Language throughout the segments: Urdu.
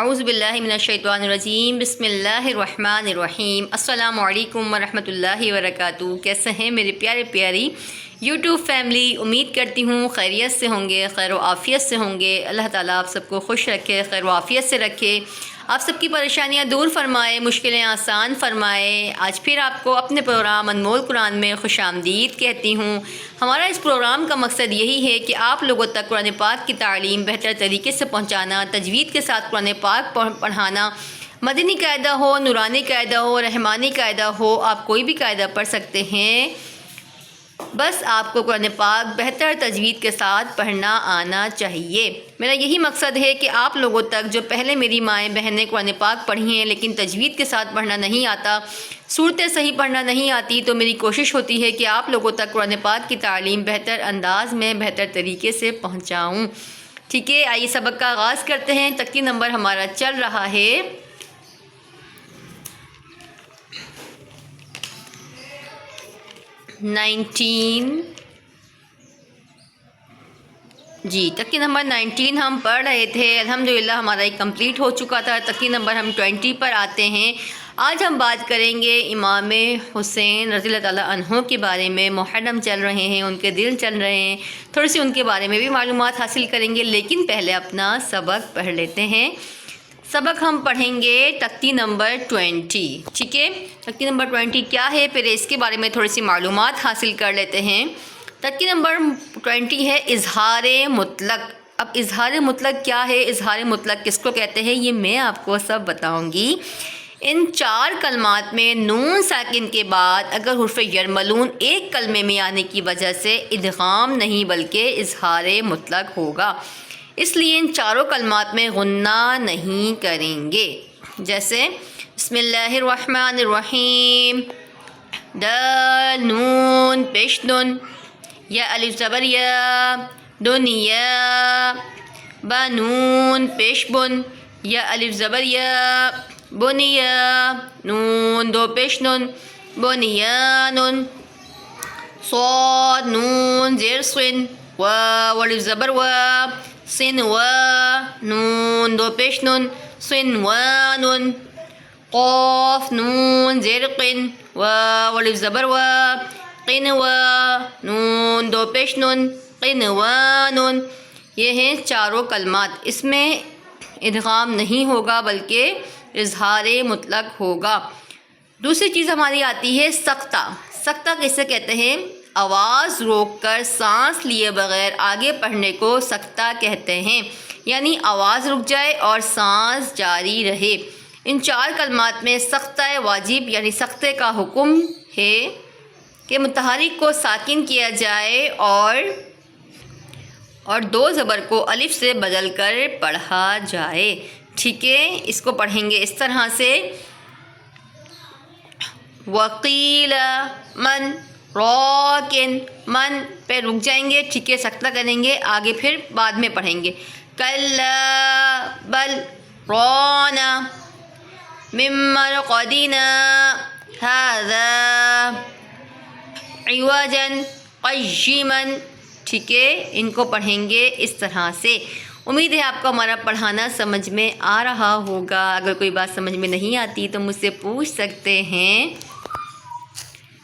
اعوذ باللہ من الشیطان الرجیم بسم اللہ الرحمن الرحیم السلام علیکم ورحمۃ اللہ وبرکاتہ۔ کیسے ہیں میرے پیارے پیاری یوٹیوب فیملی؟ امید کرتی ہوں خیریت سے ہوں گے، خیر و عافیت سے ہوں گے۔ اللہ تعالیٰ آپ سب کو خوش رکھے، خیر و عافیت سے رکھے، آپ سب کی پریشانیاں دور فرمائے، مشکلیں آسان فرمائے۔ آج پھر آپ کو اپنے پروگرام انمول قرآن میں خوش آمدید کہتی ہوں۔ ہمارا اس پروگرام کا مقصد یہی ہے کہ آپ لوگوں تک قرآن پاک کی تعلیم بہتر طریقے سے پہنچانا، تجوید کے ساتھ قرآن پاک پڑھانا، مدنی قاعدہ ہو، نورانی قاعدہ ہو، رحمانی قاعدہ ہو، آپ کوئی بھی قاعدہ پڑھ سکتے ہیں، بس آپ کو قرآن پاک بہتر تجوید کے ساتھ پڑھنا آنا چاہیے۔ میرا یہی مقصد ہے کہ آپ لوگوں تک جو پہلے میری مائیں بہنیں قرآن پاک پڑھی ہیں لیکن تجوید کے ساتھ پڑھنا نہیں آتا، صورتیں صحیح پڑھنا نہیں آتی، تو میری کوشش ہوتی ہے کہ آپ لوگوں تک قرآن پاک کی تعلیم بہتر انداز میں بہتر طریقے سے پہنچاؤں۔ ٹھیک ہے، آئیے سبق کا آغاز کرتے ہیں۔ تختی نمبر ہمارا چل رہا ہے 19 جی، تختی نمبر 19 ہم پڑھ رہے تھے، الحمدللہ ہمارا ایک کمپلیٹ ہو چکا تھا۔ تختی نمبر ہم 20 پر آتے ہیں۔ آج ہم بات کریں گے امام حسین رضی اللہ تعالیٰ عنہ کے بارے میں۔ محرم چل رہے ہیں، ان کے دل چل رہے ہیں، تھوڑی سی ان کے بارے میں بھی معلومات حاصل کریں گے، لیکن پہلے اپنا سبق پڑھ لیتے ہیں۔ سبق ہم پڑھیں گے تختی نمبر 20۔ ٹھیک ہے، تختی نمبر 20 کیا ہے، پھر اس کے بارے میں تھوڑی سی معلومات حاصل کر لیتے ہیں۔ تختی نمبر 20 ہے اظہار مطلق۔ اب اظہار مطلق کیا ہے، اظہار مطلق کس کو کہتے ہیں، یہ میں آپ کو سب بتاؤں گی۔ ان 4 کلمات میں نون ساکن کے بعد اگر حرف یرملون ایک کلمے میں آنے کی وجہ سے ادغام نہیں بلکہ اظہار مطلق ہوگا، اس لیے ان 4 کلمات میں غنہ نہیں کریں گے۔ جیسے بسم اللہ الرحمن الرحیم، دال نون پیش نون، یا الف زبر یا، دنیا، بنون پیش بن، یا الف زبر یا، بنیا، نون دو پیش نون، بنیانن، صاد نون زیر صن، واو الف زبر و، صنوا، نون دو پیش نون، صنوان، قاف نون زیر قن، واو الف زبر و، قنوا، نون دو پیش نون، قنوان۔ یہ ہیں 4 کلمات، اس میں ادغام نہیں ہوگا بلکہ اظہار مطلق ہوگا۔ دوسری چیز ہماری آتی ہے سکتہ۔ سکتہ کسے کہتے ہیں، آواز روک کر سانس لیے بغیر آگے پڑھنے کو سکتہ کہتے ہیں، یعنی آواز رک جائے اور سانس جاری رہے۔ ان 4 کلمات میں سکتہ واجب یعنی سکتے کا حکم ہے کہ متحرک کو ساکن کیا جائے اور 2 زبر کو الف سے بدل کر پڑھا جائے۔ ٹھیک ہے، اس کو پڑھیں گے اس طرح سے، وقیل من راکن، من پہ رک جائیں گے، ٹھیک ہے، سکتہ کریں گے، آگے پھر بعد میں پڑھیں گے۔ کلا بل رانا من مرقدنا هذا عوجا قیما، ٹھیک ہے، ان کو پڑھیں گے اس طرح سے۔ امید ہے آپ کو ہمارا پڑھانا سمجھ میں آ رہا ہوگا۔ اگر کوئی بات سمجھ میں نہیں آتی تو مجھ سے پوچھ سکتے ہیں۔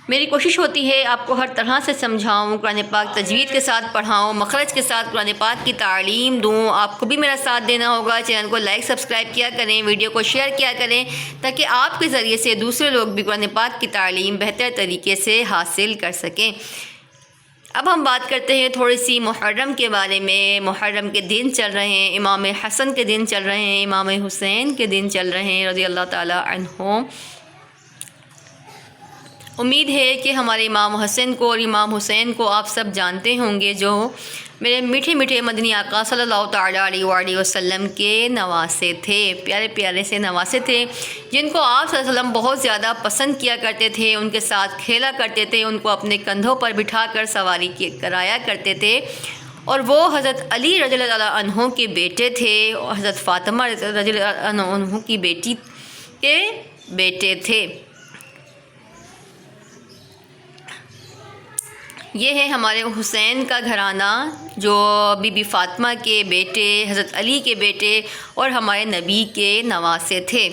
میری کوشش ہوتی ہے آپ کو ہر طرح سے سمجھاؤں، قرآن پاک تجوید کے ساتھ پڑھاؤں، مخرج کے ساتھ قرآن پاک کی تعلیم دوں۔ آپ کو بھی میرا ساتھ دینا ہوگا، چینل کو لائک سبسکرائب کیا کریں، ویڈیو کو شیئر کیا کریں، تاکہ آپ کے ذریعے سے دوسرے لوگ بھی قرآن پاک کی تعلیم بہتر طریقے سے حاصل کر سکیں۔ اب ہم بات کرتے ہیں تھوڑی سی محرم کے بارے میں۔ محرم کے دن چل رہے ہیں، امام حسن کے دن چل رہے ہیں، امام حسین کے دن چل رہے ہیں رضی اللہ تعالیٰ عنہ۔ امید ہے کہ ہمارے امام حسن کو اور امام حسین کو آپ سب جانتے ہوں گے، جو میرے میٹھے میٹھے مدنی آقا صلی اللہ تعالیٰ علیہ وآلہ وسلم کے نواسے تھے، پیارے پیارے سے نواسے تھے، جن کو آپ صلی اللہ علیہ وسلم بہت زیادہ پسند کیا کرتے تھے، ان کے ساتھ کھیلا کرتے تھے، ان کو اپنے کندھوں پر بٹھا کر سواری کرایا کرتے تھے، اور وہ حضرت علی رضی اللہ تعالیٰ عنہ کے بیٹے تھے، اور حضرت فاطمہ رضی اللہ عنہ کی بیٹی کے بیٹے تھے۔ یہ ہے ہمارے حسین کا گھرانہ جو بی بی فاطمہ کے بیٹے، حضرت علی کے بیٹے اور ہمارے نبی کے نواسے تھے۔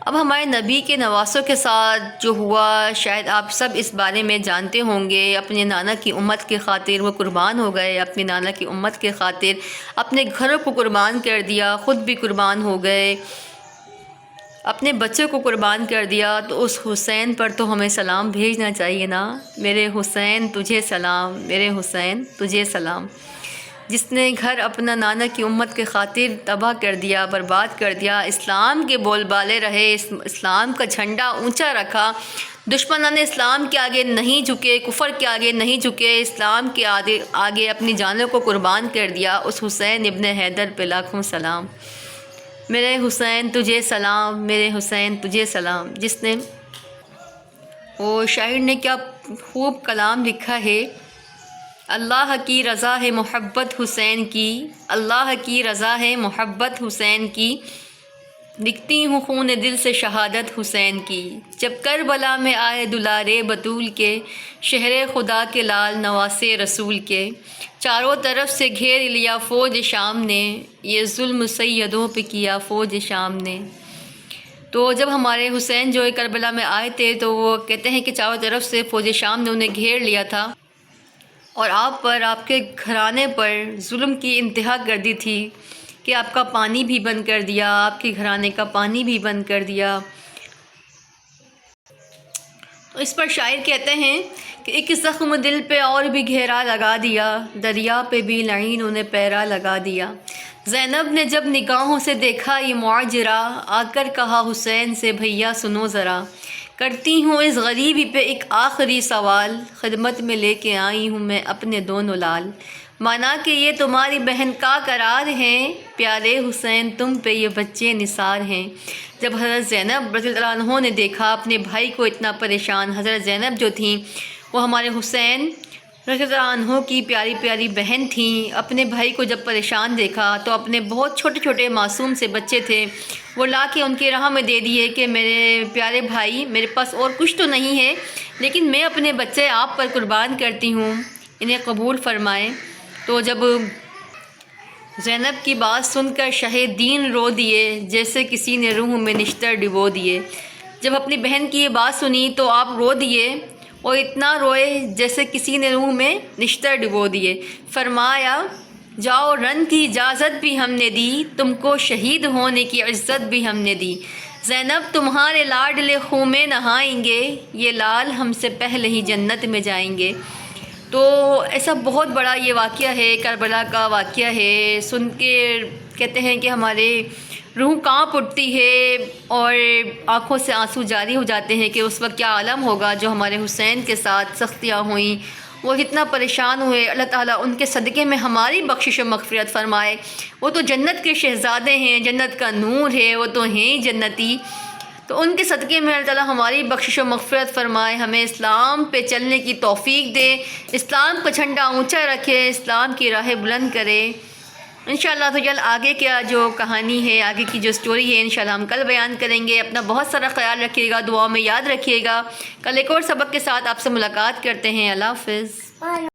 اب ہمارے نبی کے نواسوں کے ساتھ جو ہوا شاید آپ سب اس بارے میں جانتے ہوں گے۔ اپنے نانا کی امت کی خاطر وہ قربان ہو گئے، اپنی نانا کی امت کے خاطر اپنے گھروں کو قربان کر دیا، خود بھی قربان ہو گئے، اپنے بچے کو قربان کر دیا۔ تو اس حسین پر تو ہمیں سلام بھیجنا چاہیے نا، میرے حسین تجھے سلام، میرے حسین تجھے سلام، جس نے گھر اپنا نانا کی امت کے خاطر تباہ کر دیا، برباد کر دیا، اسلام کے بول بالے رہے، اسلام کا جھنڈا اونچا رکھا، دشمنان اسلام کے آگے نہیں جھکے، کفر کے آگے نہیں جھکے، اسلام کے آگے اپنی جانوں کو قربان کر دیا۔ اس حسین ابن حیدر پہ لاکھوں سلام، میرے حسین تجھے سلام، میرے حسین تجھے سلام، جس نے وہ شاعر نے کیا خوب کلام لکھا ہے، اللہ کی رضا ہے محبت حسین کی، اللہ کی رضا ہے محبت حسین کی، لکھتی ہوں خون دل سے شہادت حسین کی، جب کربلا میں آئے دلارے بطول کے، شہر خدا کے لال نواسے رسول کے، چاروں طرف سے گھیر لیا فوج شام نے، یہ ظلم سیدوں پہ کیا فوج شام نے۔ تو جب ہمارے حسین جو کربلا میں آئے تھے تو وہ کہتے ہیں کہ چاروں طرف سے فوج شام نے انہیں گھیر لیا تھا اور آپ پر، آپ کے گھرانے پر ظلم کی انتہا کر دی تھی کہ آپ کا پانی بھی بند کر دیا، آپ کے گھرانے کا پانی بھی بند کر دیا۔ تو اس پر شاعر کہتے ہیں کہ ایک زخم دل پہ اور بھی گہرا لگا دیا، دریا پہ بھی لعینوں نے پیرا لگا دیا۔ زینب نے جب نگاہوں سے دیکھا یہ معاجرہ، آ کر کہا حسین سے بھیا سنو ذرا، کرتی ہوں اس غریبی پہ ایک آخری سوال، خدمت میں لے کے آئی ہوں میں اپنے دونوں لال، مانا کہ یہ تمہاری بہن کا قرار ہیں، پیارے حسین تم پہ یہ بچے نثار ہیں۔ جب حضرت زینب رضی اللہ عنہ نے دیکھا اپنے بھائی کو اتنا پریشان، حضرت زینب جو تھیں وہ ہمارے حسین رضی اللہ عنہ کی پیاری پیاری بہن تھیں، اپنے بھائی کو جب پریشان دیکھا تو اپنے بہت چھوٹے چھوٹے معصوم سے بچے تھے وہ لا کے ان کی راہ میں دے دیے کہ میرے پیارے بھائی، میرے پاس اور کچھ تو نہیں ہے لیکن میں اپنے بچے آپ پر قربان کرتی ہوں، انہیں قبول فرمائیں۔ تو جب زینب کی بات سن کر شاہ دین رو دیے جیسے کسی نے روح میں نشتر ڈبو دیے۔ جب اپنی بہن کی یہ بات سنی تو آپ رو دیے اور اتنا روئے جیسے کسی نے روح میں نشتر ڈبو دیے۔ فرمایا جاؤ رن کی اجازت بھی ہم نے دی، تم کو شہید ہونے کی عزت بھی ہم نے دی، زینب تمہارے لاڈلے خون میں نہائیں گے، یہ لال ہم سے پہلے ہی جنت میں جائیں گے۔ تو ایسا بہت بڑا یہ واقعہ ہے، کربلا کا واقعہ ہے، سن کے کہتے ہیں کہ ہمارے روح کانپ اٹھتی ہے اور آنکھوں سے آنسو جاری ہو جاتے ہیں کہ اس وقت کیا عالم ہوگا جو ہمارے حسین کے ساتھ سختیاں ہوئیں، وہ اتنا پریشان ہوئے۔ اللہ تعالیٰ ان کے صدقے میں ہماری بخشش و مغفرت فرمائے، وہ تو جنت کے شہزادے ہیں، جنت کا نور ہے، وہ تو ہیں جنتی، تو ان کے صدقے میں اللہ تعالیٰ ہماری بخشش و مغفرت فرمائے، ہمیں اسلام پہ چلنے کی توفیق دے، اسلام کا جھنڈا اونچا رکھے، اسلام کی راہ بلند کرے۔ انشاءاللہ تو جلد آگے کیا جو کہانی ہے، آگے کی جو سٹوری ہے انشاءاللہ ہم کل بیان کریں گے۔ اپنا بہت سارا خیال رکھیے گا، دعاؤں میں یاد رکھیے گا۔ کل ایک اور سبق کے ساتھ آپ سے ملاقات کرتے ہیں۔ اللہ حافظ۔